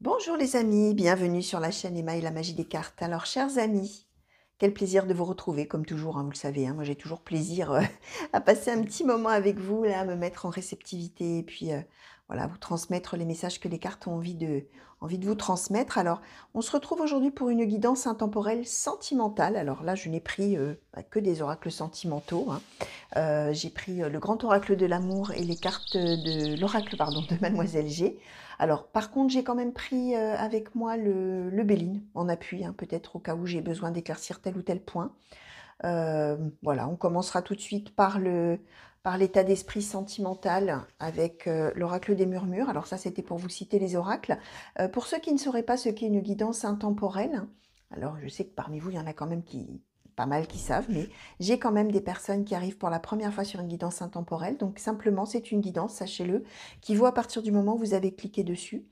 Bonjour les amis, bienvenue sur la chaîne Emma et la magie des cartes. Alors chers amis, quel plaisir de vous retrouver comme toujours, hein, vous le savez, hein, moi j'ai toujours plaisir à passer un petit moment avec vous, là, à me mettre en réceptivité et puis voilà, vous transmettre les messages que les cartes ont envie de vous transmettre. Alors on se retrouve aujourd'hui pour une guidance intemporelle sentimentale. Alors là je n'ai pris que des oracles sentimentaux, hein. J'ai pris le grand oracle de l'amour et les cartes de l'oracle pardon, de Mademoiselle G. Alors, par contre, j'ai quand même pris avec moi le Béline en appui, hein, peut-être au cas où j'ai besoin d'éclaircir tel ou tel point. Voilà, on commencera tout de suite par l'état d'esprit sentimental avec l'oracle des murmures. Alors ça, c'était pour vous citer les oracles. Pour ceux qui ne sauraient pas ce qu'est une guidance intemporelle, alors je sais que parmi vous, il y en a quand même pas mal qui savent, mais j'ai quand même des personnes qui arrivent pour la première fois sur une guidance intemporelle. Donc simplement, c'est une guidance, sachez-le, qui vaut à partir du moment où vous avez cliqué dessus,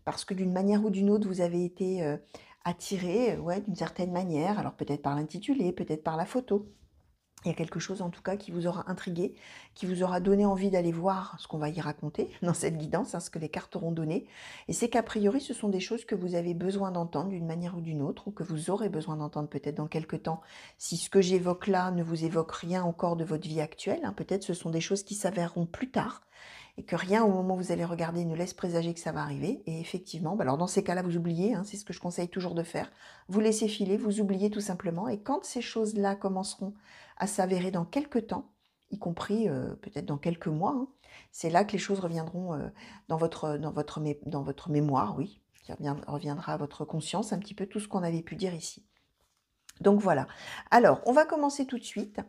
parce que d'une manière ou d'une autre, vous avez été attiré, ouais, d'une certaine manière, alors peut-être par l'intitulé, peut-être par la photo. Il y a quelque chose en tout cas qui vous aura intrigué, qui vous aura donné envie d'aller voir ce qu'on va y raconter dans cette guidance, hein, ce que les cartes auront donné. Et c'est qu'a priori, ce sont des choses que vous avez besoin d'entendre d'une manière ou d'une autre, ou que vous aurez besoin d'entendre peut-être dans quelques temps. Si ce que j'évoque là ne vous évoque rien encore de votre vie actuelle, hein, peut-être ce sont des choses qui s'avéreront plus tard, et que rien au moment où vous allez regarder ne laisse présager que ça va arriver. Et effectivement, bah alors dans ces cas-là, vous oubliez, hein, c'est ce que je conseille toujours de faire. Vous laissez filer, vous oubliez tout simplement. Et quand ces choses-là commenceront à s'avérer dans quelques temps, y compris peut-être dans quelques mois, hein, c'est là que les choses reviendront dans votre mémoire, oui, qui reviendra à votre conscience, un petit peu tout ce qu'on avait pu dire ici. Donc voilà. Alors, on va commencer tout de suite.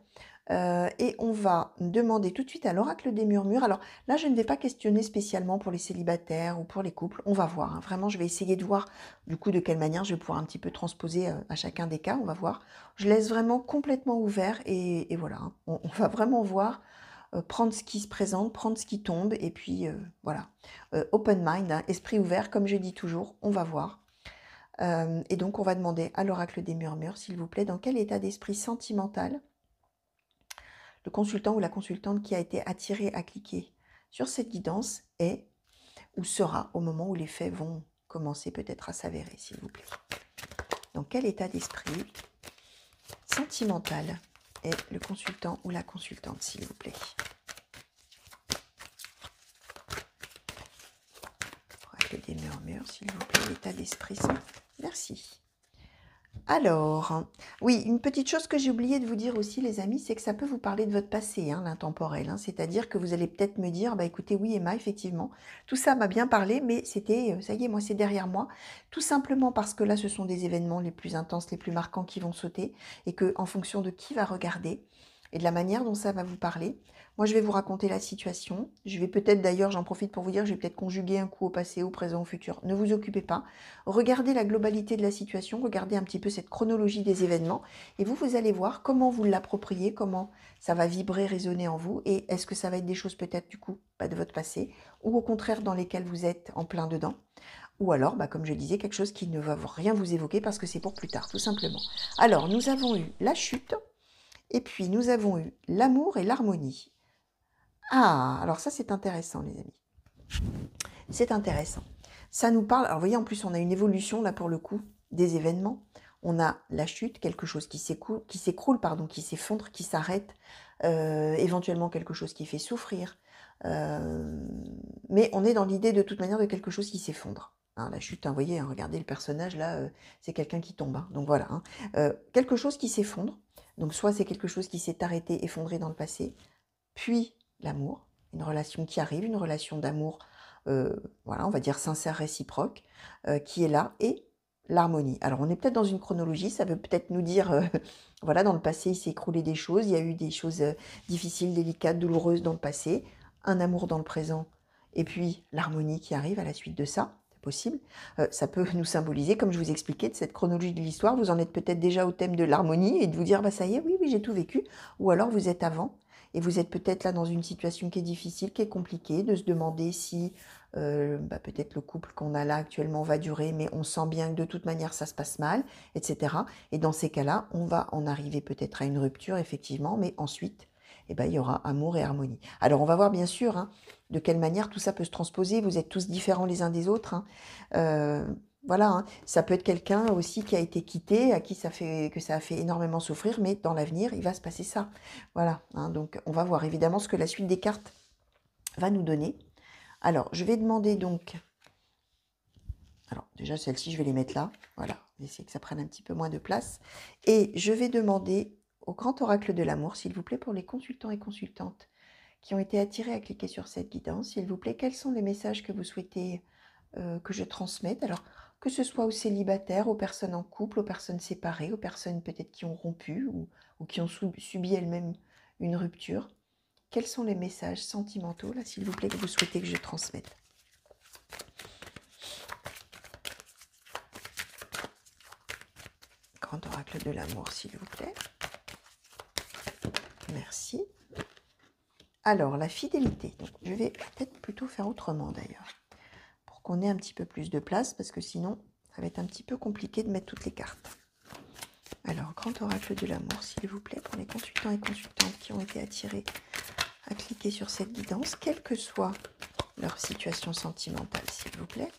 Et on va demander tout de suite à l'oracle des murmures. Alors là, je ne vais pas questionner spécialement pour les célibataires ou pour les couples. On va voir, hein. Vraiment, je vais essayer de voir du coup de quelle manière je vais pouvoir un petit peu transposer à chacun des cas. On va voir. Je laisse vraiment complètement ouvert et voilà, hein. On va vraiment voir, prendre ce qui se présente, prendre ce qui tombe et puis voilà. Open mind, hein, esprit ouvert, comme je dis toujours, on va voir. Et donc, on va demander à l'oracle des murmures, s'il vous plaît, dans quel état d'esprit sentimental le consultant ou la consultante qui a été attiré à cliquer sur cette guidance est ou sera au moment où les faits vont commencer peut-être à s'avérer, s'il vous plaît. Dans quel état d'esprit sentimental est le consultant ou la consultante, s'il vous plaît? Oracle des murmures, s'il vous plaît, l'état d'esprit. Merci. Alors, oui, une petite chose que j'ai oublié de vous dire aussi, les amis, c'est que ça peut vous parler de votre passé, hein, l'intemporel, hein. C'est-à-dire que vous allez peut-être me dire, bah écoutez, oui Emma, effectivement, tout ça m'a bien parlé, mais c'était, ça y est, moi c'est derrière moi, tout simplement parce que là, ce sont des événements les plus intenses, les plus marquants qui vont sauter, et que en fonction de qui va regarder, et de la manière dont ça va vous parler, moi je vais vous raconter la situation, je vais peut-être d'ailleurs, j'en profite pour vous dire, je vais peut-être conjuguer un coup au passé, au présent, au futur, ne vous occupez pas, regardez la globalité de la situation, regardez un petit peu cette chronologie des événements et vous allez voir comment vous l'appropriez, comment ça va vibrer, résonner en vous et est-ce que ça va être des choses peut-être du coup de votre passé ou au contraire dans lesquelles vous êtes en plein dedans ou alors, comme je disais, quelque chose qui ne va rien vous évoquer parce que c'est pour plus tard, tout simplement. Alors, nous avons eu la chute et puis nous avons eu l'amour et l'harmonie. Ah, alors ça c'est intéressant les amis. C'est intéressant. Ça nous parle, alors vous voyez en plus on a une évolution là pour le coup des événements. On a la chute, quelque chose qui s'écroule, pardon, qui s'effondre, qui s'arrête, éventuellement quelque chose qui fait souffrir. Mais on est dans l'idée de toute manière de quelque chose qui s'effondre. Hein, la chute, hein, vous voyez, hein, regardez le personnage là, c'est quelqu'un qui tombe. Hein, donc voilà, hein. Quelque chose qui s'effondre. Donc soit c'est quelque chose qui s'est arrêté, effondré dans le passé, puis l'amour, une relation qui arrive, une relation d'amour, voilà, on va dire sincère, réciproque, qui est là, et l'harmonie. Alors on est peut-être dans une chronologie, ça veut peut-être nous dire, voilà, dans le passé il s'est écroulé des choses, il y a eu des choses difficiles, délicates, douloureuses dans le passé, un amour dans le présent, et puis l'harmonie qui arrive à la suite de ça. C'est possible. Ça peut nous symboliser, comme je vous expliquais, de cette chronologie de l'histoire, vous en êtes peut-être déjà au thème de l'harmonie, et de vous dire, bah ça y est, oui, oui, j'ai tout vécu, ou alors vous êtes avant, et vous êtes peut-être là dans une situation qui est difficile, qui est compliquée, de se demander si peut-être le couple qu'on a là actuellement va durer, mais on sent bien que de toute manière ça se passe mal, etc. Et dans ces cas-là, on va en arriver peut-être à une rupture, effectivement, mais ensuite, eh ben, il y aura amour et harmonie. Alors, on va voir bien sûr hein, de quelle manière tout ça peut se transposer. Vous êtes tous différents les uns des autres. Hein. Voilà, hein. Ça peut être quelqu'un aussi qui a été quitté, à qui ça a fait énormément souffrir, mais dans l'avenir, il va se passer ça. Voilà, hein. Donc on va voir évidemment ce que la suite des cartes va nous donner. Alors, je vais demander donc... Alors, déjà, celles-ci, je vais les mettre là. Voilà, on va essayer que ça prenne un petit peu moins de place. Et je vais demander au grand oracle de l'amour, s'il vous plaît, pour les consultants et consultantes qui ont été attirés à cliquer sur cette guidance, s'il vous plaît, quels sont les messages que vous souhaitez que je transmette? Alors, que ce soit aux célibataires, aux personnes en couple, aux personnes séparées, aux personnes peut-être qui ont rompu ou qui ont subi elles-mêmes une rupture. Quels sont les messages sentimentaux, là, s'il vous plaît, que vous souhaitez que je transmette? Grand oracle de l'amour, s'il vous plaît. Merci. Alors, la fidélité. Donc, je vais peut-être plutôt faire autrement, d'ailleurs, pour qu'on ait un petit peu plus de place, parce que sinon, ça va être un petit peu compliqué de mettre toutes les cartes. Alors, grand oracle de l'amour, s'il vous plaît, pour les consultants et consultantes qui ont été attirés à cliquer sur cette guidance, quelle que soit leur situation sentimentale, s'il vous plaît.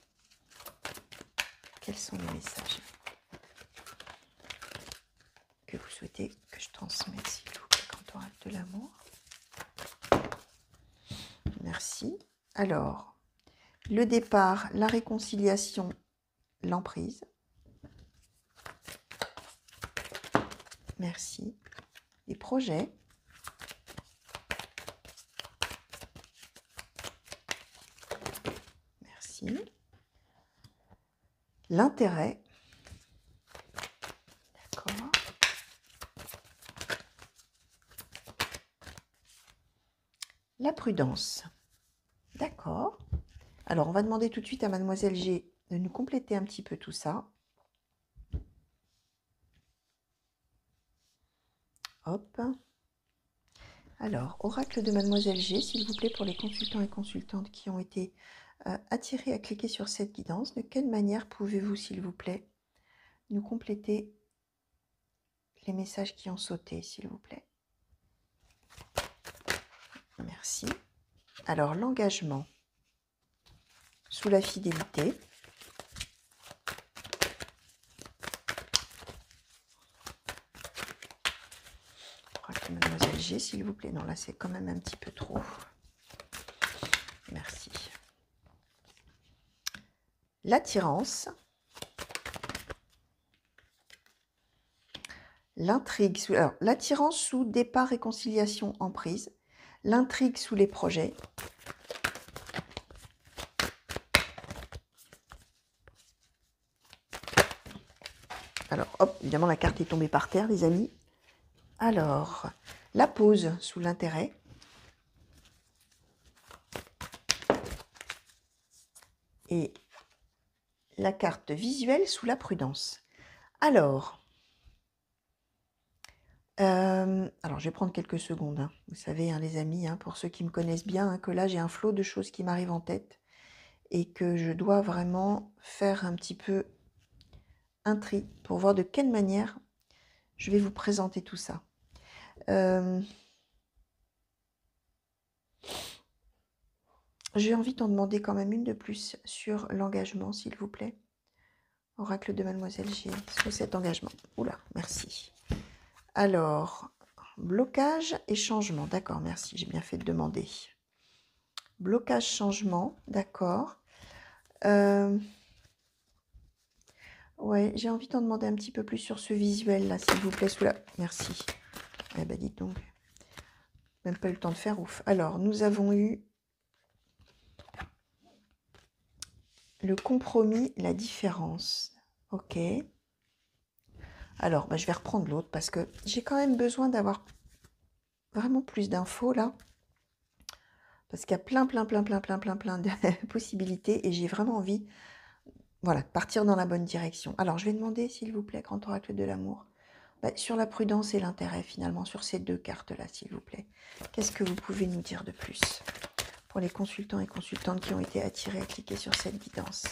Quels sont les messages que vous souhaitez que je transmette, s'il vous plaît, grand oracle de l'amour? Merci. Alors, le départ, la réconciliation, l'emprise. Merci. Les projets. Merci. L'intérêt. D'accord. La prudence. D'accord. Alors, on va demander tout de suite à Mademoiselle G de nous compléter un petit peu tout ça. Hop. Alors, oracle de Mademoiselle G, s'il vous plaît, pour les consultants et consultantes qui ont été attirés à cliquer sur cette guidance. De quelle manière pouvez-vous, s'il vous plaît, nous compléter les messages qui ont sauté, s'il vous plaît? Merci. Alors, l'engagement sous la fidélité. Mademoiselle G, s'il vous plaît. Non, là, c'est quand même un petit peu trop. Merci. L'attirance. L'intrigue. Alors, l'attirance sous départ, réconciliation, emprise. L'intrigue sous les projets. Alors, hop, évidemment, la carte est tombée par terre, les amis. Alors, la pause sous l'intérêt. Et la carte visuelle sous la prudence. Alors, je vais prendre quelques secondes. Hein. Vous savez, hein, les amis, hein, pour ceux qui me connaissent bien, hein, que là, j'ai un flot de choses qui m'arrivent en tête et que je dois vraiment faire un petit peu un tri pour voir de quelle manière je vais vous présenter tout ça. J'ai envie d'en demander quand même une de plus sur l'engagement, s'il vous plaît. Oracle de Mademoiselle G, sur cet engagement. Oula, merci. Alors, blocage et changement. D'accord, merci, j'ai bien fait de demander. Blocage, changement, d'accord. Ouais, j'ai envie d'en demander un petit peu plus sur ce visuel là, s'il vous plaît, sous la... Merci. Eh ben, dites donc. Même pas eu le temps de faire ouf. Alors, nous avons eu le compromis, la différence. Ok. Alors, je vais reprendre l'autre parce que j'ai quand même besoin d'avoir vraiment plus d'infos là. Parce qu'il y a plein de possibilités et j'ai vraiment envie, voilà, de partir dans la bonne direction. Alors, je vais demander, s'il vous plaît, grand oracle de l'amour, sur la prudence et l'intérêt, finalement, sur ces deux cartes-là, s'il vous plaît. Qu'est-ce que vous pouvez nous dire de plus pour les consultants et consultantes qui ont été attirés à cliquer sur cette guidance?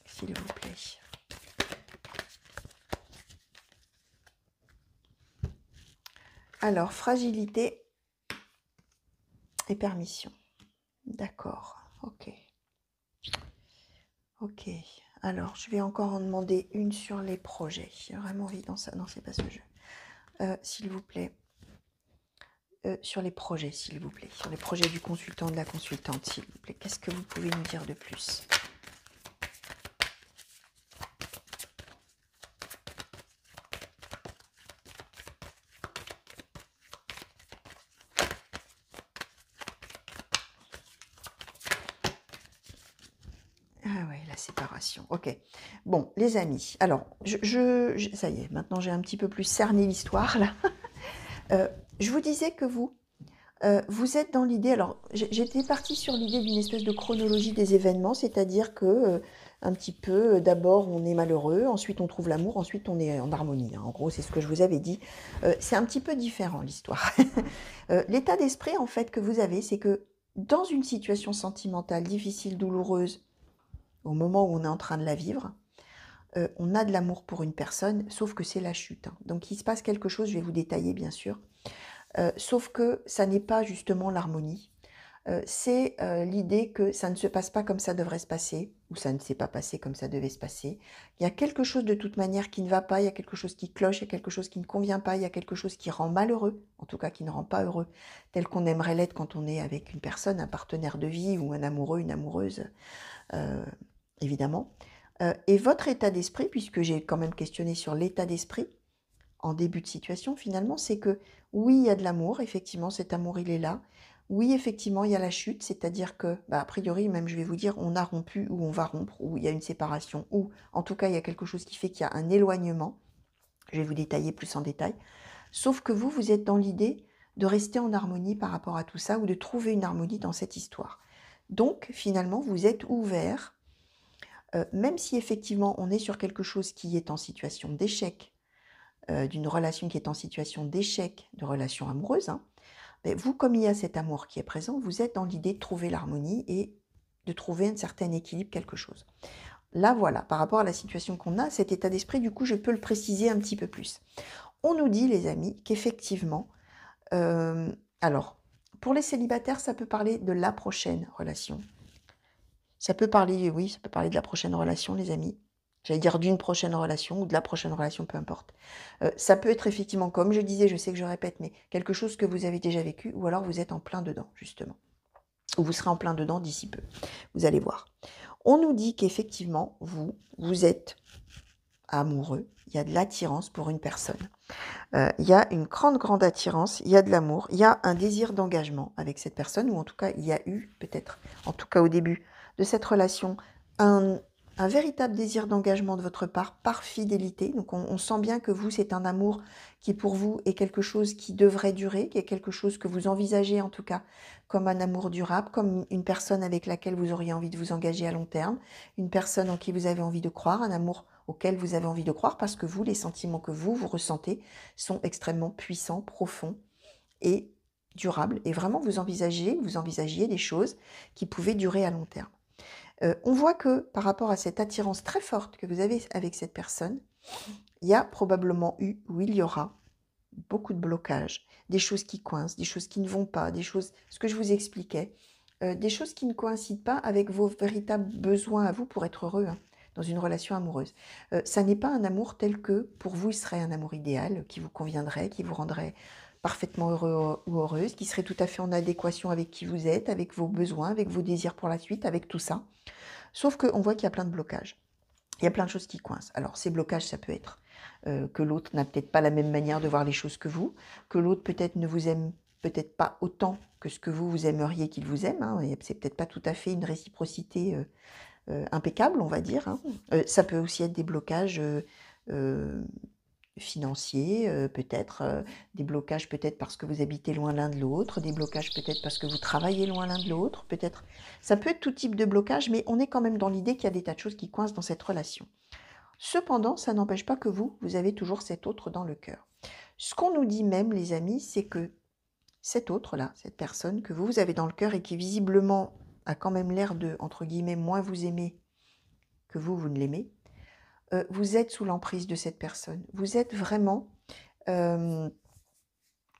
S'il vous plaît. Alors, fragilité et permission. D'accord, ok. Ok. Alors, je vais encore en demander une sur les projets. J'ai vraiment envie dans ça. Non, c'est pas ce jeu. S'il vous plaît. Sur les projets, s'il vous plaît. Sur les projets du consultant, de la consultante, s'il vous plaît. Qu'est-ce que vous pouvez nous dire de plus? Ah ouais, la séparation. Ok. Bon, les amis. Alors, ça y est, maintenant j'ai un petit peu plus cerné l'histoire, là. Je vous disais que vous êtes dans l'idée, alors j'étais partie sur l'idée d'une espèce de chronologie des événements, c'est-à-dire que un petit peu, d'abord on est malheureux, ensuite on trouve l'amour, ensuite on est en harmonie, hein. En gros, c'est ce que je vous avais dit. C'est un petit peu différent l'histoire. L'état d'esprit en fait que vous avez, c'est que dans une situation sentimentale difficile, douloureuse, au moment où on est en train de la vivre, on a de l'amour pour une personne, sauf que c'est la chute, hein. Donc il se passe quelque chose, je vais vous détailler bien sûr. Sauf que ça n'est pas justement l'harmonie. C'est l'idée que ça ne se passe pas comme ça devrait se passer, ou ça ne s'est pas passé comme ça devait se passer. Il y a quelque chose de toute manière qui ne va pas, il y a quelque chose qui cloche, il y a quelque chose qui ne convient pas, il y a quelque chose qui rend malheureux, en tout cas qui ne rend pas heureux, tel qu'on aimerait l'être quand on est avec une personne, un partenaire de vie ou un amoureux, une amoureuse, euh, évidemment. Et votre état d'esprit, puisque j'ai quand même questionné sur l'état d'esprit, en début de situation, finalement, c'est que oui, il y a de l'amour, effectivement, cet amour, il est là. Oui, effectivement, il y a la chute, c'est-à-dire que, bah, a priori, même je vais vous dire, on a rompu ou on va rompre, ou il y a une séparation, ou en tout cas, il y a quelque chose qui fait qu'il y a un éloignement. Je vais vous détailler plus en détail. Sauf que vous êtes dans l'idée de rester en harmonie par rapport à tout ça, ou de trouver une harmonie dans cette histoire. Donc, finalement, vous êtes ouvert, même si effectivement, on est sur quelque chose qui est en situation d'échec, d'une relation qui est en situation d'échec, de relation amoureuse, hein, mais vous, comme il y a cet amour qui est présent, vous êtes dans l'idée de trouver l'harmonie et de trouver un certain équilibre, quelque chose. Là, voilà, par rapport à la situation qu'on a, cet état d'esprit, du coup, je peux le préciser un petit peu plus. On nous dit, les amis, qu'effectivement, euh, alors, pour les célibataires, ça peut parler de la prochaine relation. Ça peut parler, oui, ça peut parler de la prochaine relation, les amis. J'allais dire d'une prochaine relation ou de la prochaine relation, peu importe. Ça peut être effectivement, comme je disais, je sais que je répète, mais quelque chose que vous avez déjà vécu, ou alors vous êtes en plein dedans, justement. Ou vous serez en plein dedans d'ici peu. Vous allez voir. On nous dit qu'effectivement, vous êtes amoureux. Il y a de l'attirance pour une personne. Il y a une grande, grande attirance. Il y a de l'amour. Il y a un désir d'engagement avec cette personne, ou en tout cas, il y a eu, peut-être, en tout cas au début de cette relation, un, un véritable désir d'engagement de votre part par fidélité. Donc on sent bien que vous, c'est un amour qui pour vous est quelque chose qui devrait durer, qui est quelque chose que vous envisagez en tout cas comme un amour durable, comme une personne avec laquelle vous auriez envie de vous engager à long terme, une personne en qui vous avez envie de croire, un amour auquel vous avez envie de croire, parce que vous, les sentiments que vous ressentez sont extrêmement puissants, profonds et durables. Et vraiment, vous envisagiez des choses qui pouvaient durer à long terme. On voit que par rapport à cette attirance très forte que vous avez avec cette personne, il y a probablement eu, ou il y aura, beaucoup de blocages, des choses qui coincent, des choses qui ne vont pas, des choses, ce que je vous expliquais, des choses qui ne coïncident pas avec vos véritables besoins à vous pour être heureux, hein, dans une relation amoureuse. Ça n'est pas un amour tel que, pour vous, il serait un amour idéal, qui vous conviendrait, qui vous rendrait parfaitement heureux ou heureuse, qui serait tout à fait en adéquation avec qui vous êtes, avec vos besoins, avec vos désirs pour la suite, avec tout ça. Sauf qu'on voit qu'il y a plein de blocages. Il y a plein de choses qui coincent. Alors, ces blocages, ça peut être que l'autre n'a peut-être pas la même manière de voir les choses que vous, que l'autre peut-être ne vous aime peut-être pas autant que ce que vous aimeriez qu'il vous aime, hein. C'est peut-être pas tout à fait une réciprocité impeccable, on va dire, hein. Ça peut aussi être des blocages euh, financiers, peut-être, des blocages peut-être parce que vous habitez loin l'un de l'autre, des blocages peut-être parce que vous travaillez loin l'un de l'autre, peut-être. Ça peut être tout type de blocage, mais on est quand même dans l'idée qu'il y a des tas de choses qui coincent dans cette relation. Cependant, ça n'empêche pas que vous avez toujours cet autre dans le cœur. Ce qu'on nous dit même, les amis, c'est que cet autre-là, cette personne que vous avez dans le cœur et qui visiblement a quand même l'air de, entre guillemets, moins vous aimer que vous ne l'aimez, vous êtes sous l'emprise de cette personne. Vous êtes vraiment, euh,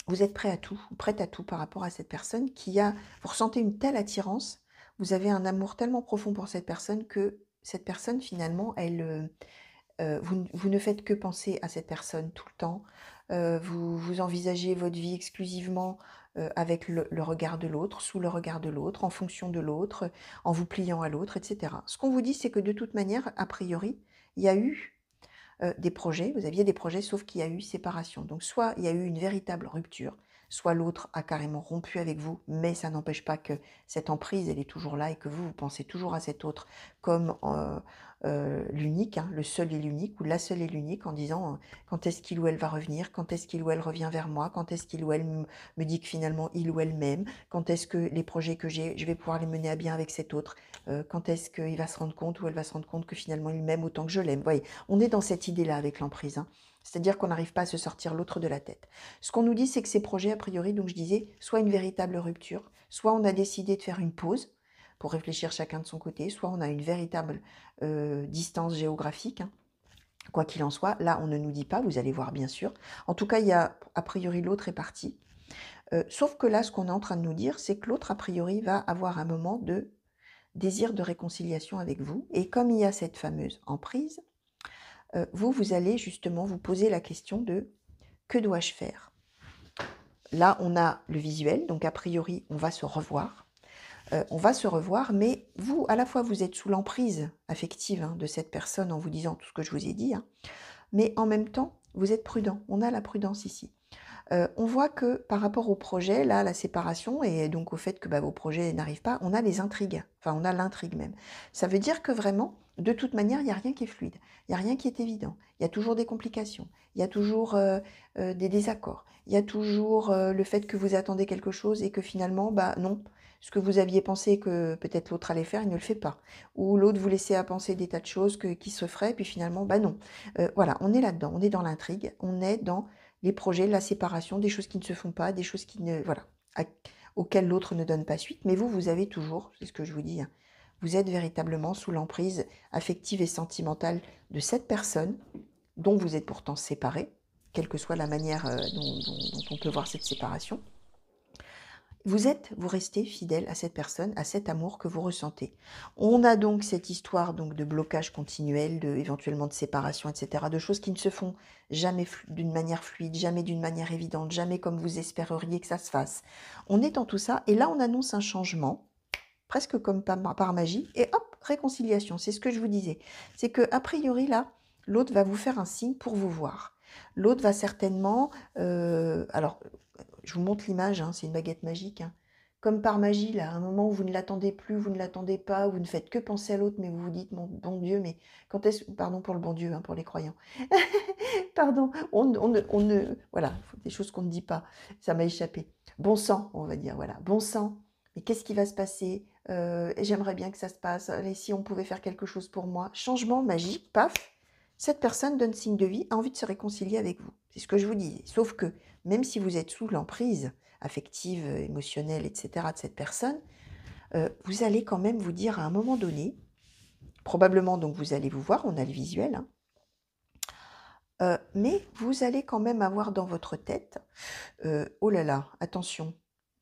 vous êtes prêt à tout, ou prête à tout par rapport à cette personne vous ressentez une telle attirance, vous avez un amour tellement profond pour cette personne que cette personne finalement, vous ne faites que penser à cette personne tout le temps. Vous envisagez votre vie exclusivement, avec le regard de l'autre, sous le regard de l'autre, en fonction de l'autre, en vous pliant à l'autre et cetera. Ce qu'on vous dit, c'est que de toute manière, a priori, il y a eu, des projets, vous aviez des projets, sauf qu'il y a eu séparation. Donc soit il y a eu une véritable rupture, soit l'autre a carrément rompu avec vous, mais ça n'empêche pas que cette emprise, elle est toujours là et que vous pensez toujours à cet autre comme l'unique, hein, le seul et l'unique, ou la seule et l'unique, en disant quand est-ce qu'il ou elle va revenir, quand est-ce qu'il ou elle revient vers moi, quand est-ce qu'il ou elle me dit que finalement il ou elle m'aime, quand est-ce que les projets que j'ai, je vais pouvoir les mener à bien avec cet autre, quand est-ce qu'il va se rendre compte ou elle va se rendre compte que finalement il m'aime autant que je l'aime. Vous voyez, on est dans cette idée-là avec l'emprise, hein. C'est-à-dire qu'on n'arrive pas à se sortir l'autre de la tête. Ce qu'on nous dit, c'est que ces projets, a priori, donc je disais, soit une véritable rupture, soit on a décidé de faire une pause pour réfléchir chacun de son côté, soit on a une véritable distance géographique, hein. Quoi qu'il en soit, là, on ne nous dit pas, vous allez voir bien sûr. En tout cas, il y a, a priori, l'autre est parti. Sauf que là, ce qu'on est en train de nous dire, c'est que l'autre, a priori, va avoir un moment de désir de réconciliation avec vous. Et comme il y a cette fameuse emprise, vous allez justement vous poser la question de que dois-je faire? Là, on a le visuel, donc a priori, on va se revoir. On va se revoir, mais vous, à la fois, vous êtes sous l'emprise affective, hein, de cette personne en vous disant tout ce que je vous ai dit, hein, mais en même temps, vous êtes prudent. On a la prudence ici. On voit que par rapport au projet, là, la séparation, et donc au fait que vos projets n'arrivent pas, on a les intrigues. Enfin, on a l'intrigue même. Ça veut dire que vraiment, de toute manière, il n'y a rien qui est fluide. Il n'y a rien qui est évident. Il y a toujours des complications. Il y a toujours des désaccords. Il y a toujours le fait que vous attendez quelque chose et que finalement, non. Ce que vous aviez pensé que peut-être l'autre allait faire, il ne le fait pas. Ou l'autre vous laissait à penser des tas de choses qui se feraient, puis finalement, non. Voilà, on est là-dedans. On est dans l'intrigue. On est dans les projets, la séparation, des choses qui ne se font pas, des choses qui ne, voilà, auxquelles l'autre ne donne pas suite. Mais vous avez toujours, c'est ce que je vous dis, hein, vous êtes véritablement sous l'emprise affective et sentimentale de cette personne dont vous êtes pourtant séparés, quelle que soit la manière dont on peut voir cette séparation. Vous restez fidèle à cette personne, à cet amour que vous ressentez. On a donc cette histoire donc de blocage continuel, éventuellement de séparation, etc., de choses qui ne se font jamais d'une manière fluide, jamais d'une manière évidente, jamais comme vous espéreriez que ça se fasse. On est dans tout ça, et là on annonce un changement, presque comme par magie, et hop, réconciliation. C'est ce que je vous disais. C'est que a priori là, l'autre va vous faire un signe pour vous voir. L'autre va certainement, alors je vous montre l'image, hein, c'est une baguette magique, hein. Comme par magie, là, à un moment où vous ne l'attendez plus, vous ne l'attendez pas, vous ne faites que penser à l'autre, mais vous vous dites, mon bon Dieu, mais quand est-ce... Pardon pour le bon Dieu, hein, pour les croyants. Pardon, voilà, des choses qu'on ne dit pas, ça m'a échappé. Bon sang, on va dire, voilà, bon sang, mais qu'est-ce qui va se passer? J'aimerais bien que ça se passe, et si on pouvait faire quelque chose pour moi? Changement magique, paf, cette personne donne signe de vie, a envie de se réconcilier avec vous. C'est ce que je vous dis. Sauf que même si vous êtes sous l'emprise affective, émotionnelle, etc. de cette personne, vous allez quand même vous dire à un moment donné, probablement donc vous allez vous voir, on a le visuel, hein, mais vous allez quand même avoir dans votre tête, oh là là, attention,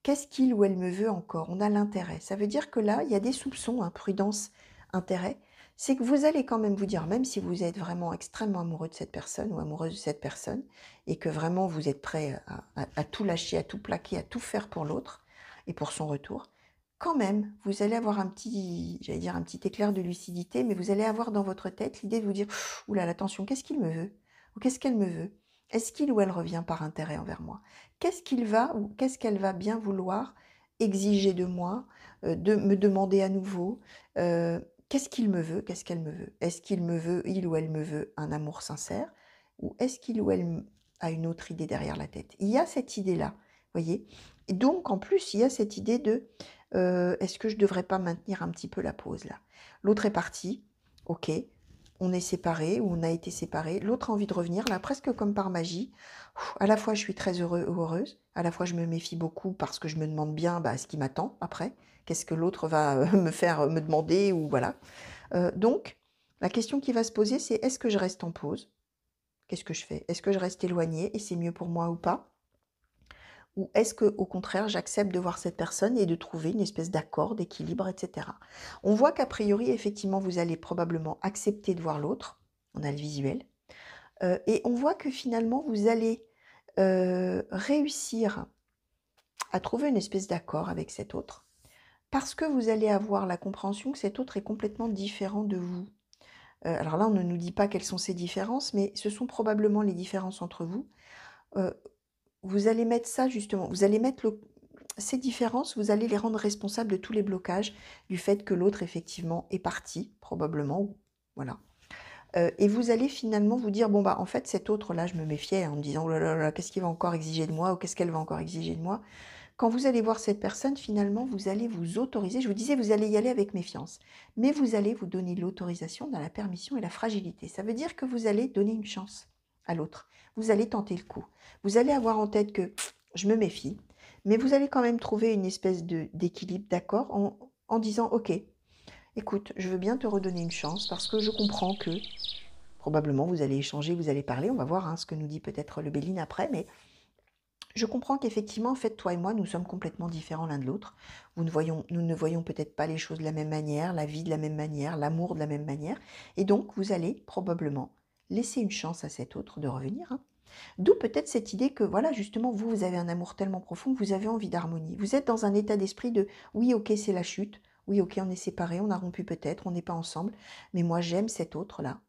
qu'est-ce qu'il ou elle me veut encore? On a l'intérêt. Ça veut dire que là, il y a des soupçons, hein, prudence, intérêt. C'est que vous allez quand même vous dire, même si vous êtes vraiment extrêmement amoureux de cette personne ou amoureuse de cette personne, et que vraiment vous êtes prêt à tout lâcher, à tout plaquer, à tout faire pour l'autre et pour son retour, quand même, vous allez avoir un petit, j'allais dire un petit éclair de lucidité, mais vous allez avoir dans votre tête l'idée de vous dire, oula, attention, qu'est-ce qu'il me veut? Ou qu'est-ce qu'elle me veut? Est-ce qu'il ou elle revient par intérêt envers moi? Qu'est-ce qu'il va ou qu'est-ce qu'elle va bien vouloir exiger de moi, de me demander à nouveau? Qu'est-ce qu'il me veut? Qu'est-ce qu'elle me veut? Est-ce qu'il me veut, il ou elle me veut un amour sincère? Ou est-ce qu'il ou elle a une autre idée derrière la tête? Il y a cette idée-là, voyez? Et donc, en plus, il y a cette idée de est-ce que je ne devrais pas maintenir un petit peu la pause là? L'autre est parti, ok, on est séparés ou on a été séparés. L'autre a envie de revenir, là, presque comme par magie. À la fois, je suis très heureuse. À la fois, je me méfie beaucoup parce que je me demande bien ce qui m'attend après. Qu'est-ce que l'autre va me faire me demander ou voilà. Donc, la question qui va se poser, c'est est-ce que je reste en pause? Qu'est-ce que je fais? Est-ce que je reste éloignée et c'est mieux pour moi ou pas? Ou est-ce que, au contraire, j'accepte de voir cette personne et de trouver une espèce d'accord, d'équilibre, etc. On voit qu'a priori, effectivement, vous allez probablement accepter de voir l'autre. On a le visuel. Et on voit que finalement, vous allez réussir à trouver une espèce d'accord avec cet autre. Parce que vous allez avoir la compréhension que cet autre est complètement différent de vous. Alors là, on ne nous dit pas quelles sont ces différences, mais ce sont probablement les différences entre vous. Heu, vous allez mettre ça justement, vous allez mettre ces différences, vous allez les rendre responsables de tous les blocages, du fait que l'autre effectivement est parti, probablement, ou voilà. Et vous allez finalement vous dire: «Bon, bah, en fait, cet autre-là, je me méfiais en me disant: "Oh là là là, qu'est-ce qu'il va encore exiger de moi ou qu'est-ce qu'elle va encore exiger de moi?"» Quand vous allez voir cette personne, finalement, vous allez vous autoriser, je vous disais, vous allez y aller avec méfiance, mais vous allez vous donner l'autorisation dans la permission et la fragilité. Ça veut dire que vous allez donner une chance à l'autre. Vous allez tenter le coup. Vous allez avoir en tête que je me méfie, mais vous allez quand même trouver une espèce d'équilibre, d'accord, en disant: «Ok, écoute, je veux bien te redonner une chance parce que je comprends que probablement vous allez échanger, vous allez parler, on va voir hein, ce que nous dit peut-être le Béline après, mais je comprends qu'effectivement, en fait, toi et moi, nous sommes complètement différents l'un de l'autre. Nous ne voyons peut-être pas les choses de la même manière, la vie de la même manière, l'amour de la même manière. Et donc, vous allez probablement laisser une chance à cet autre de revenir, hein. D'où peut-être cette idée que, voilà, justement, vous avez un amour tellement profond que vous avez envie d'harmonie. Vous êtes dans un état d'esprit de, oui, ok, c'est la chute. Oui, ok, on est séparés, on a rompu peut-être, on n'est pas ensemble. Mais moi, j'aime cet autre-là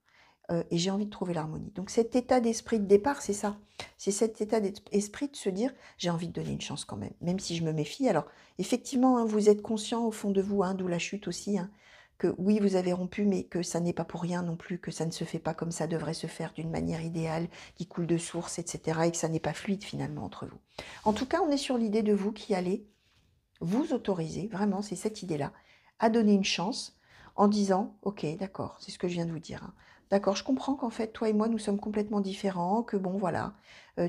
et j'ai envie de trouver l'harmonie. Donc cet état d'esprit de départ, c'est ça. C'est cet état d'esprit de se dire, j'ai envie de donner une chance quand même, même si je me méfie. Alors effectivement, hein, vous êtes conscient au fond de vous, hein, d'où la chute aussi, hein, que oui, vous avez rompu, mais que ça n'est pas pour rien non plus, que ça ne se fait pas comme ça devrait se faire d'une manière idéale, qui coule de source, etc. Et que ça n'est pas fluide finalement entre vous. En tout cas, on est sur l'idée de vous qui allez vous autoriser, vraiment, c'est cette idée-là, à donner une chance en disant, ok, d'accord, c'est ce que je viens de vous dire, hein. D'accord, je comprends qu'en fait, toi et moi, nous sommes complètement différents, que bon, voilà,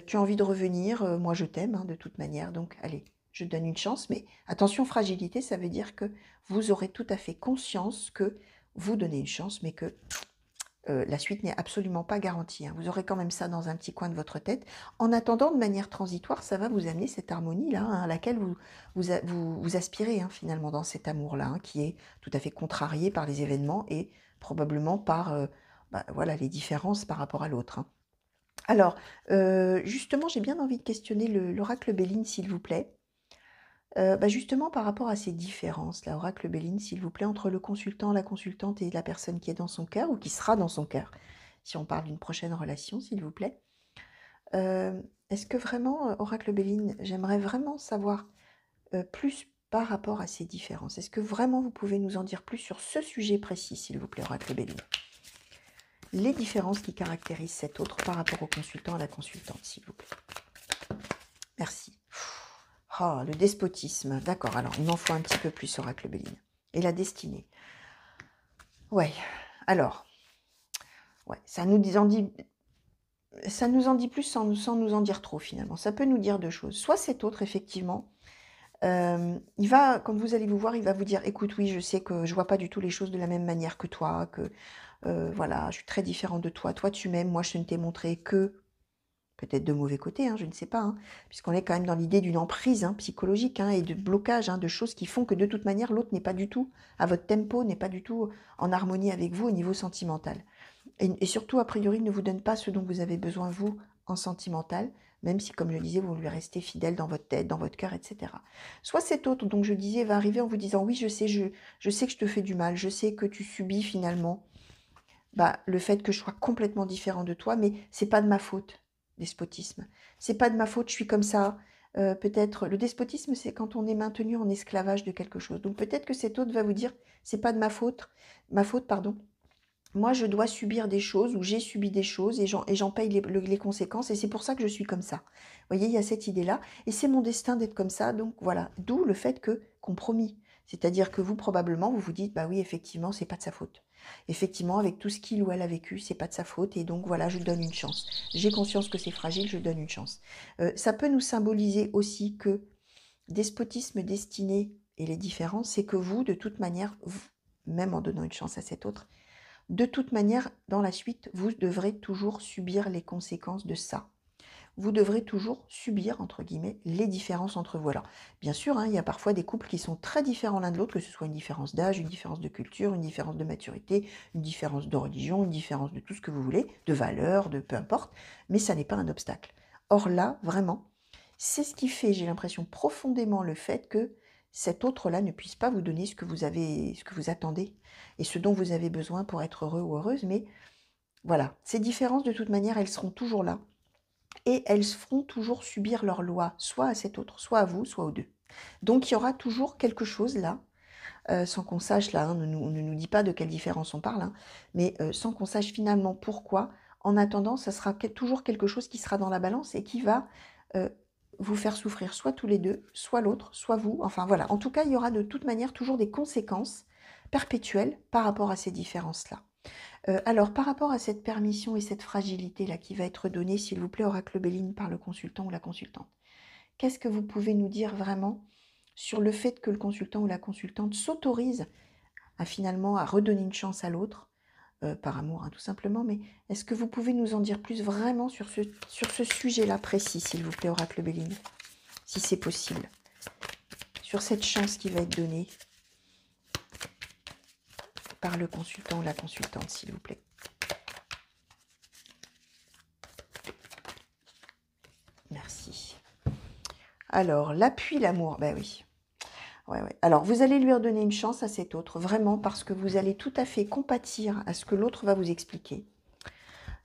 tu as envie de revenir, moi je t'aime, hein, de toute manière, donc allez, je te donne une chance, mais attention, fragilité, ça veut dire que vous aurez tout à fait conscience que vous donnez une chance, mais que la suite n'est absolument pas garantie, hein. Vous aurez quand même ça dans un petit coin de votre tête. En attendant, de manière transitoire, ça va vous amener cette harmonie-là, hein, à laquelle vous aspirez hein, finalement dans cet amour-là, hein, qui est tout à fait contrarié par les événements et probablement par voilà, les différences par rapport à l'autre, hein. Alors, justement, j'ai bien envie de questionner l'oracle Béline, s'il vous plaît. Justement par rapport à ces différences, là, oracle Béline, s'il vous plaît, entre le consultant, la consultante et la personne qui est dans son cœur ou qui sera dans son cœur, si on parle d'une prochaine relation, s'il vous plaît. Est-ce que vraiment, oracle Béline, j'aimerais vraiment savoir, plus par rapport à ces différences. Est-ce que vraiment vous pouvez nous en dire plus sur ce sujet précis, s'il vous plaît, oracle Béline? Les différences qui caractérisent cet autre par rapport au consultant, à la consultante, s'il vous plaît. Merci. Oh, le despotisme. D'accord, alors il m'en faut un petit peu plus, oracle Béline. Et la destinée. Ouais, alors, ouais, ça nous en dit plus sans nous en dire trop finalement. Ça peut nous dire deux choses. Soit cet autre, effectivement, il va, quand vous allez vous voir, il va vous dire, écoute, oui, je sais que je vois pas du tout les choses de la même manière que toi, que voilà, je suis très différent de toi. Toi, tu m'aimes, moi, je ne t'ai montré que peut-être de mauvais côtés, hein, je ne sais pas, hein, puisqu'on est quand même dans l'idée d'une emprise hein, psychologique hein, et de blocage, hein, de choses qui font que de toute manière, l'autre n'est pas du tout à votre tempo, n'est pas du tout en harmonie avec vous au niveau sentimental. Et surtout, a priori, ne vous donne pas ce dont vous avez besoin, vous, en sentimental, même si, comme je disais, vous lui restez fidèle dans votre tête, dans votre cœur, etc. Soit cet autre, donc je disais, va arriver en vous disant, oui, je sais que je te fais du mal, je sais que tu subis finalement le fait que je sois complètement différent de toi, mais c'est pas de ma faute, despotisme. C'est pas de ma faute, je suis comme ça. Peut-être, le despotisme, c'est quand on est maintenu en esclavage de quelque chose. Donc peut-être que cet autre va vous dire, c'est pas de ma faute, pardon. Moi, je dois subir des choses ou j'ai subi des choses et j'en paye les conséquences et c'est pour ça que je suis comme ça. Vous voyez, il y a cette idée-là et c'est mon destin d'être comme ça. Donc voilà, d'où le fait que compromis. C'est-à-dire que vous, probablement, vous vous dites, bah oui, effectivement, c'est pas de sa faute. Effectivement, avec tout ce qu'il ou elle a vécu, c'est pas de sa faute et donc voilà, je donne une chance. J'ai conscience que c'est fragile, je donne une chance. Ça peut nous symboliser aussi que despotisme, destiné et les différences, c'est que vous, de toute manière, même en donnant une chance à cet autre, de toute manière, dans la suite, vous devrez toujours subir les conséquences de ça. vous devrez toujours subir, entre guillemets, les différences entre vous. Alors, bien sûr, hein, il y a parfois des couples qui sont très différents l'un de l'autre, que ce soit une différence d'âge, une différence de culture, une différence de maturité, une différence de religion, une différence de tout ce que vous voulez, de valeur, de peu importe, mais ça n'est pas un obstacle. Or là, vraiment, c'est ce qui fait, j'ai l'impression, profondément le fait que cet autre-là ne puisse pas vous donner ce que vous avez, ce que vous attendez et ce dont vous avez besoin pour être heureux ou heureuse. Mais voilà, ces différences, de toute manière, elles seront toujours là et elles feront toujours subir leur loi, soit à cet autre, soit à vous, soit aux deux. Donc il y aura toujours quelque chose là, sans qu'on sache là, hein, on ne nous dit pas de quelle différence on parle, hein, mais sans qu'on sache finalement pourquoi. En attendant, ça sera toujours quelque chose qui sera dans la balance et qui va euh, vous faire souffrir, soit tous les deux, soit l'autre, soit vous. Enfin voilà, en tout cas, il y aura de toute manière toujours des conséquences perpétuelles par rapport à ces différences-là. Alors, par rapport à cette permission et cette fragilité-là qui va être donnée, s'il vous plaît, Oracle Béline, par le consultant ou la consultante, qu'est-ce que vous pouvez nous dire vraiment sur le fait que le consultant ou la consultante s'autorise à finalement à redonner une chance à l'autre, par amour, hein, tout simplement, mais est-ce que vous pouvez nous en dire plus vraiment sur ce sujet-là précis, s'il vous plaît, Oracle Béline, si c'est possible, sur cette chance qui va être donnée par le consultant ou la consultante, s'il vous plaît. Merci. Alors, l'appui, l'amour, ben oui. Ouais, ouais. Alors, vous allez lui redonner une chance à cet autre, vraiment, parce que vous allez tout à fait compatir à ce que l'autre va vous expliquer.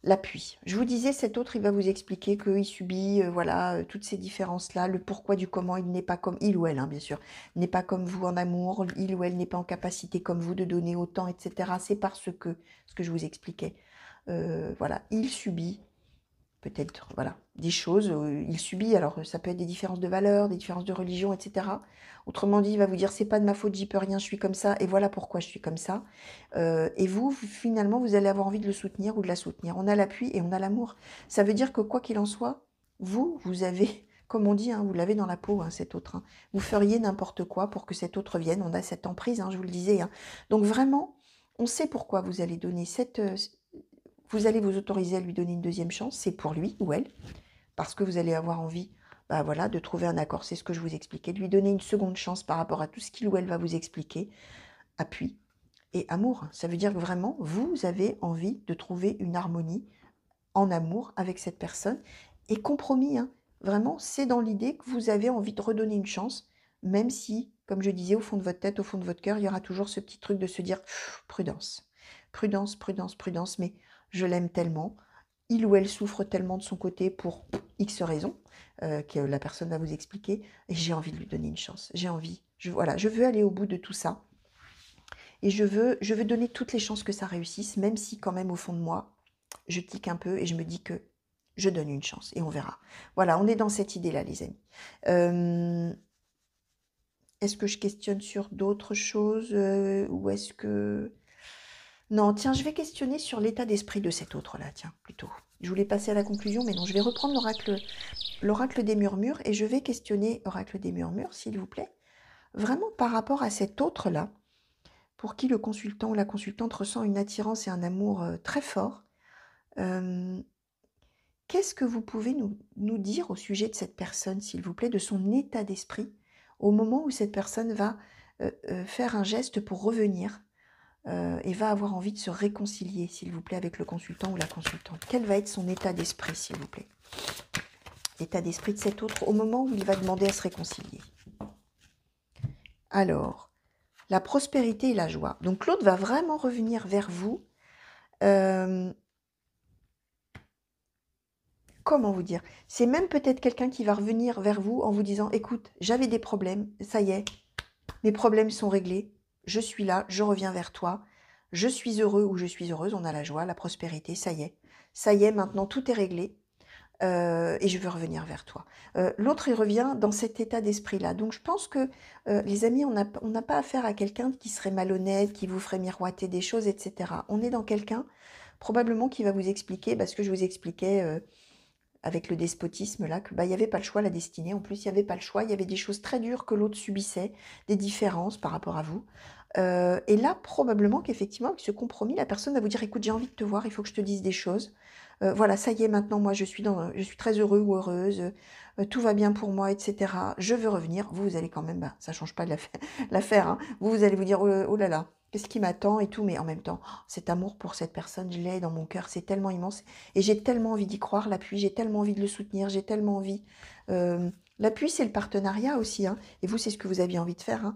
L'appui. Je vous disais, cet autre, il va vous expliquer qu'il subit, voilà, toutes ces différences-là, le pourquoi du comment, il n'est pas comme, il ou elle, hein, bien sûr, n'est pas comme vous en amour, il ou elle n'est pas en capacité comme vous de donner autant, etc. C'est parce que, ce que je vous expliquais, voilà, il subit, peut-être, voilà, des choses, il subit, alors ça peut être des différences de valeurs, des différences de religion, etc. Autrement dit, il va vous dire, c'est pas de ma faute, j'y peux rien, je suis comme ça, et voilà pourquoi je suis comme ça. Et vous, finalement, vous allez avoir envie de le soutenir ou de la soutenir. On a l'appui et on a l'amour. Ça veut dire que quoi qu'il en soit, vous avez, comme on dit, hein, vous l'avez dans la peau, hein, cet autre. Hein. Vous feriez n'importe quoi pour que cet autre vienne. On a cette emprise, hein, je vous le disais. Hein. Donc vraiment, on sait pourquoi vous allez donner vous allez vous autoriser à lui donner une deuxième chance, c'est pour lui ou elle, parce que vous allez avoir envie bah voilà, de trouver un accord, c'est ce que je vous expliquais, de lui donner une seconde chance par rapport à tout ce qu'il ou elle va vous expliquer. Appui et amour, ça veut dire que vraiment, vous avez envie de trouver une harmonie en amour avec cette personne et compromis, hein. Vraiment, c'est dans l'idée que vous avez envie de redonner une chance, même si, comme je disais, au fond de votre tête, au fond de votre cœur, il y aura toujours ce petit truc de se dire prudence, prudence, prudence, prudence, mais je l'aime tellement, il ou elle souffre tellement de son côté pour X raisons, que la personne va vous expliquer, et j'ai envie de lui donner une chance, j'ai envie, voilà, je veux aller au bout de tout ça, et je veux donner toutes les chances que ça réussisse, même si quand même au fond de moi, je tique un peu et je me dis que je donne une chance et on verra. Voilà, on est dans cette idée-là, les amis. Est-ce que je questionne sur d'autres choses ou est-ce que... Non, tiens, je vais questionner sur l'état d'esprit de cet autre-là, tiens, plutôt. Je voulais passer à la conclusion, mais non, je vais reprendre l'oracle des murmures et je vais questionner oracle des murmures, s'il vous plaît, vraiment par rapport à cet autre-là, pour qui le consultant ou la consultante ressent une attirance et un amour très fort. Qu'est-ce que vous pouvez nous dire au sujet de cette personne, s'il vous plaît, de son état d'esprit, au moment où cette personne va faire un geste pour revenir et va avoir envie de se réconcilier, s'il vous plaît, avec le consultant ou la consultante? Quel va être son état d'esprit, s'il vous plaît? L'état d'esprit de cet autre au moment où il va demander à se réconcilier. Alors, la prospérité et la joie. Donc l'autre va vraiment revenir vers vous. Comment vous dire? C'est même peut-être quelqu'un qui va revenir vers vous en vous disant, écoute, j'avais des problèmes, ça y est, mes problèmes sont réglés, je suis là, je reviens vers toi, je suis heureux ou je suis heureuse, on a la joie, la prospérité, ça y est, maintenant tout est réglé et je veux revenir vers toi. L'autre, il revient dans cet état d'esprit-là. Donc je pense que, les amis, on n'a pas affaire à quelqu'un qui serait malhonnête, qui vous ferait miroiter des choses, etc. On est dans quelqu'un probablement qui va vous expliquer, ce que je vous expliquais avec le despotisme là, que il n'y avait pas le choix, la destinée, en plus il n'y avait pas le choix, il y avait des choses très dures que l'autre subissait, des différences par rapport à vous, Et là, probablement qu'effectivement, avec ce compromis, la personne va vous dire: «Écoute, j'ai envie de te voir, il faut que je te dise des choses. Voilà, ça y est, maintenant, moi, je suis très heureux ou heureuse, tout va bien pour moi et cetera. Je veux revenir». Vous, vous allez quand même, bah, ça change pas de l'affaire, hein. Vous allez vous dire: oh là là, qu'est-ce qui m'attend?» et tout, mais en même temps, oh, cet amour pour cette personne, je l'ai dans mon cœur, c'est tellement immense et j'ai tellement envie d'y croire, l'appui, j'ai tellement envie de le soutenir, j'ai tellement envie, l'appui, c'est le partenariat aussi, hein, et vous, c'est ce que vous aviez envie de faire, hein.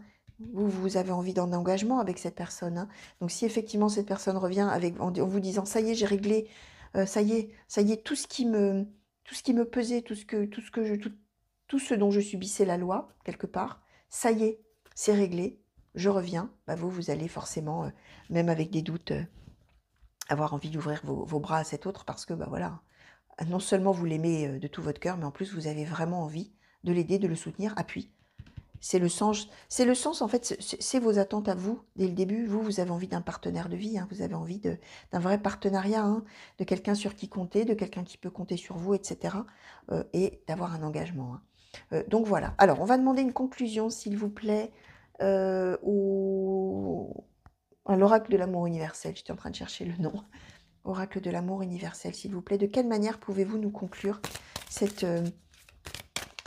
Vous avez envie d'un engagement avec cette personne, hein. Donc si effectivement cette personne revient avec en vous disant: «Ça y est, j'ai réglé, ça y est, tout ce qui me pesait, tout ce que je tout ce dont je subissais la loi, quelque part, ça y est, c'est réglé, je reviens», bah, vous allez forcément, même avec des doutes, avoir envie d'ouvrir vos bras à cet autre parce que, bah, voilà, non seulement vous l'aimez, de tout votre cœur, mais en plus vous avez vraiment envie de l'aider, de le soutenir. Appui. C'est le sens en fait, c'est vos attentes à vous, dès le début. Vous avez envie d'un partenaire de vie, hein, vous avez envie d'un vrai partenariat, hein, de quelqu'un sur qui compter, de quelqu'un qui peut compter sur vous, et cetera, et d'avoir un engagement, hein. Donc voilà. Alors, on va demander une conclusion, s'il vous plaît, au à l'oracle de l'amour universel. J'étais en train de chercher le nom. Oracle de l'amour universel, s'il vous plaît. De quelle manière pouvez-vous nous conclure cette,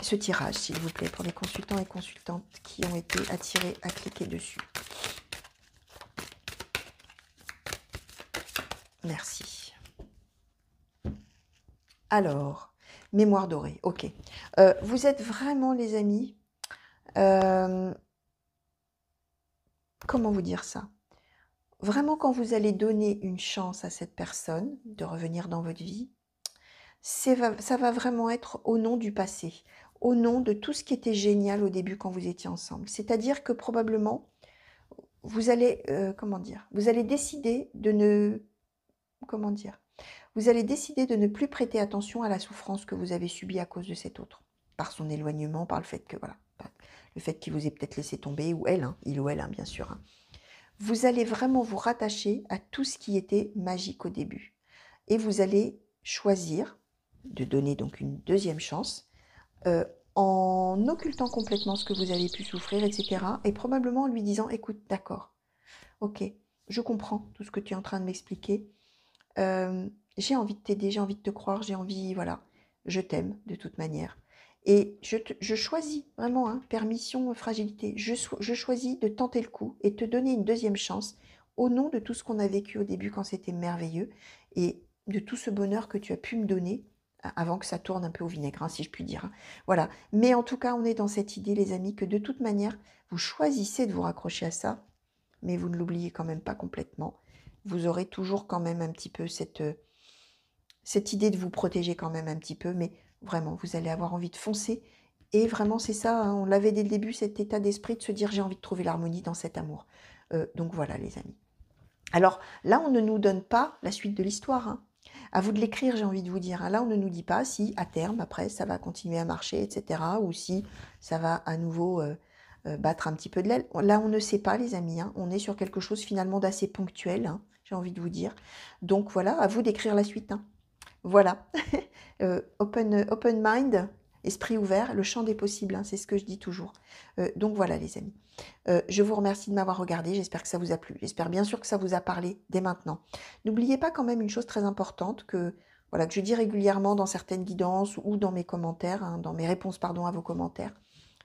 ce tirage, s'il vous plaît, pour les consultants et consultantes qui ont été attirés à cliquer dessus? Merci. Alors, mémoire dorée, ok. Vous êtes vraiment, les amis, comment vous dire ça? Vraiment, quand vous allez donner une chance à cette personne de revenir dans votre vie, ça va vraiment être au nom du passé, au nom de tout ce qui était génial au début quand vous étiez ensemble. C'est-à-dire que probablement, vous allez, comment dire? Vous allez décider de ne comment dire? Vous allez décider de ne plus prêter attention à la souffrance que vous avez subie à cause de cet autre. Par son éloignement, par le fait que, voilà, le fait qu'il vous ait peut-être laissé tomber, ou elle, hein, il ou elle, hein, bien sûr, hein. Vous allez vraiment vous rattacher à tout ce qui était magique au début. Et vous allez choisir de donner donc une deuxième chance, en occultant complètement ce que vous avez pu souffrir, etc. Et probablement en lui disant: écoute, d'accord, ok, je comprends tout ce que tu es en train de m'expliquer. J'ai envie de t'aider, j'ai envie de te croire, j'ai envie, voilà, je t'aime de toute manière. Et je choisis vraiment, hein, permission, fragilité, je choisis de tenter le coup et te donner une deuxième chance au nom de tout ce qu'on a vécu au début quand c'était merveilleux et de tout ce bonheur que tu as pu me donner avant que ça tourne un peu au vinaigre, hein, si je puis dire, hein. Voilà. Mais en tout cas, on est dans cette idée, les amis, que de toute manière, vous choisissez de vous raccrocher à ça, mais vous ne l'oubliez quand même pas complètement. Vous aurez toujours quand même un petit peu cette idée de vous protéger quand même un petit peu, mais vraiment, vous allez avoir envie de foncer. Et vraiment, c'est ça, hein, on l'avait dès le début, cet état d'esprit de se dire j'ai envie de trouver l'harmonie dans cet amour. Donc voilà, les amis. Alors là, on ne nous donne pas la suite de l'histoire, hein. À vous de l'écrire, j'ai envie de vous dire, hein. Là, on ne nous dit pas si à terme, après, ça va continuer à marcher, etc. Ou si ça va à nouveau battre un petit peu de l'aile. Là, on ne sait pas, les amis, hein. On est sur quelque chose finalement d'assez ponctuel, hein, j'ai envie de vous dire. Donc voilà, à vous d'écrire la suite, hein. Voilà. Open mind, esprit ouvert, le champ des possibles, hein, c'est ce que je dis toujours. Donc voilà, les amis. Je vous remercie de m'avoir regardé, j'espère que ça vous a plu. J'espère bien sûr que ça vous a parlé dès maintenant. N'oubliez pas quand même une chose très importante que, voilà, que je dis régulièrement dans certaines guidances ou dans mes commentaires, hein, dans mes réponses pardon, à vos commentaires.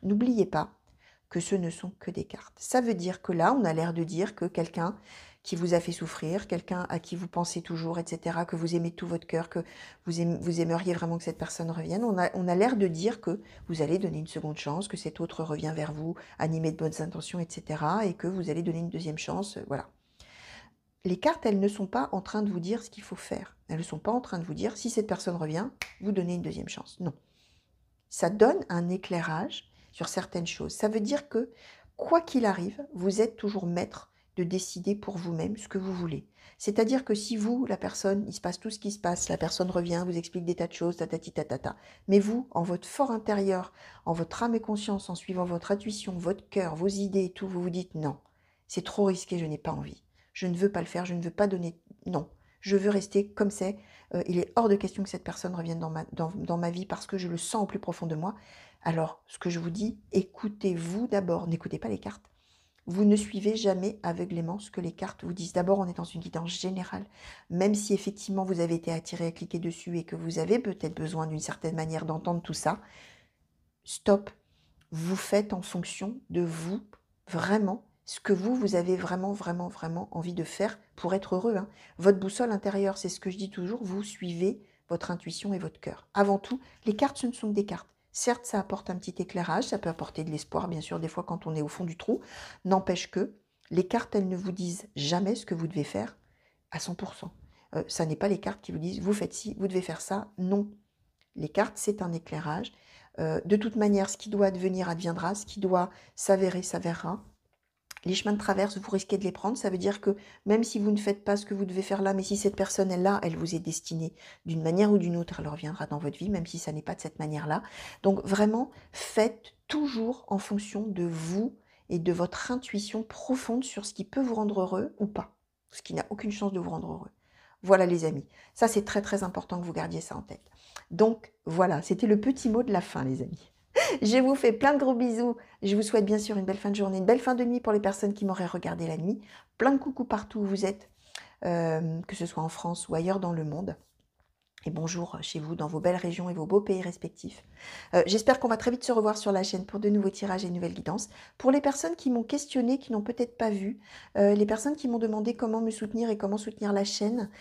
N'oubliez pas que ce ne sont que des cartes. Ça veut dire que là, on a l'air de dire que quelqu'un qui vous a fait souffrir, quelqu'un à qui vous pensez toujours, etc., que vous aimez de tout votre cœur, que vous aimeriez vraiment que cette personne revienne, on a l'air de dire que vous allez donner une seconde chance, que cet autre revient vers vous, animé de bonnes intentions, etc., et que vous allez donner une deuxième chance, voilà. Les cartes, elles ne sont pas en train de vous dire ce qu'il faut faire. Elles ne sont pas en train de vous dire, si cette personne revient, vous donnez une deuxième chance. Non. Ça donne un éclairage sur certaines choses. Ça veut dire que, quoi qu'il arrive, vous êtes toujours maître de décider pour vous-même ce que vous voulez. C'est-à-dire que si vous, la personne, il se passe tout ce qui se passe, la personne revient, vous explique des tas de choses, tatati tatata, mais vous, en votre fort intérieur, en votre âme et conscience, en suivant votre intuition, votre cœur, vos idées et tout, vous vous dites non, c'est trop risqué, je n'ai pas envie. Je ne veux pas le faire, je ne veux pas donner... Non, je veux rester comme c'est. Il est hors de question que cette personne revienne dans ma vie parce que je le sens au plus profond de moi. Alors, ce que je vous dis, écoutez-vous d'abord, n'écoutez pas les cartes. Vous ne suivez jamais aveuglément ce que les cartes vous disent. D'abord, on est dans une guidance générale. Même si effectivement vous avez été attiré à cliquer dessus et que vous avez peut-être besoin d'une certaine manière d'entendre tout ça, stop. Vous faites en fonction de vous, vraiment, ce que vous avez vraiment, vraiment, vraiment envie de faire pour être heureux, hein. Votre boussole intérieure, c'est ce que je dis toujours, vous suivez votre intuition et votre cœur. Avant tout, les cartes, ce ne sont que des cartes. Certes, ça apporte un petit éclairage, ça peut apporter de l'espoir, bien sûr, des fois quand on est au fond du trou. N'empêche que les cartes, elles ne vous disent jamais ce que vous devez faire à 100%. Ça n'est pas les cartes qui vous disent, vous faites ci, vous devez faire ça. Non. Les cartes, c'est un éclairage. De toute manière, ce qui doit advenir adviendra, ce qui doit s'avérer s'avérera. Les chemins de traverse, vous risquez de les prendre. Ça veut dire que même si vous ne faites pas ce que vous devez faire là, mais si cette personne est là, elle vous est destinée d'une manière ou d'une autre, elle reviendra dans votre vie, même si ça n'est pas de cette manière-là. Donc vraiment, faites toujours en fonction de vous et de votre intuition profonde sur ce qui peut vous rendre heureux ou pas, ce qui n'a aucune chance de vous rendre heureux. Voilà les amis, ça c'est très très important que vous gardiez ça en tête. Donc voilà, c'était le petit mot de la fin les amis. Je vous fais plein de gros bisous. Je vous souhaite bien sûr une belle fin de journée, une belle fin de nuit pour les personnes qui m'auraient regardé la nuit. Plein de coucou partout où vous êtes, que ce soit en France ou ailleurs dans le monde. Et bonjour chez vous, dans vos belles régions et vos beaux pays respectifs. J'espère qu'on va très vite se revoir sur la chaîne pour de nouveaux tirages et de nouvelles guidances. Pour les personnes qui m'ont questionné, qui n'ont peut-être pas vu, les personnes qui m'ont demandé comment me soutenir et comment soutenir la chaîne,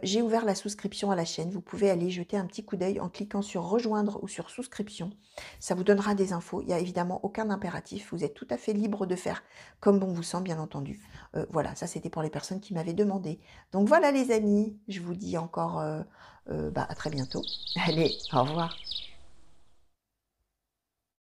j'ai ouvert la souscription à la chaîne. Vous pouvez aller jeter un petit coup d'œil en cliquant sur rejoindre ou sur souscription. Ça vous donnera des infos. Il n'y a évidemment aucun impératif. Vous êtes tout à fait libre de faire comme bon vous semble, bien entendu. Voilà, ça c'était pour les personnes qui m'avaient demandé. Donc voilà les amis, je vous dis encore à très bientôt. Allez, au revoir.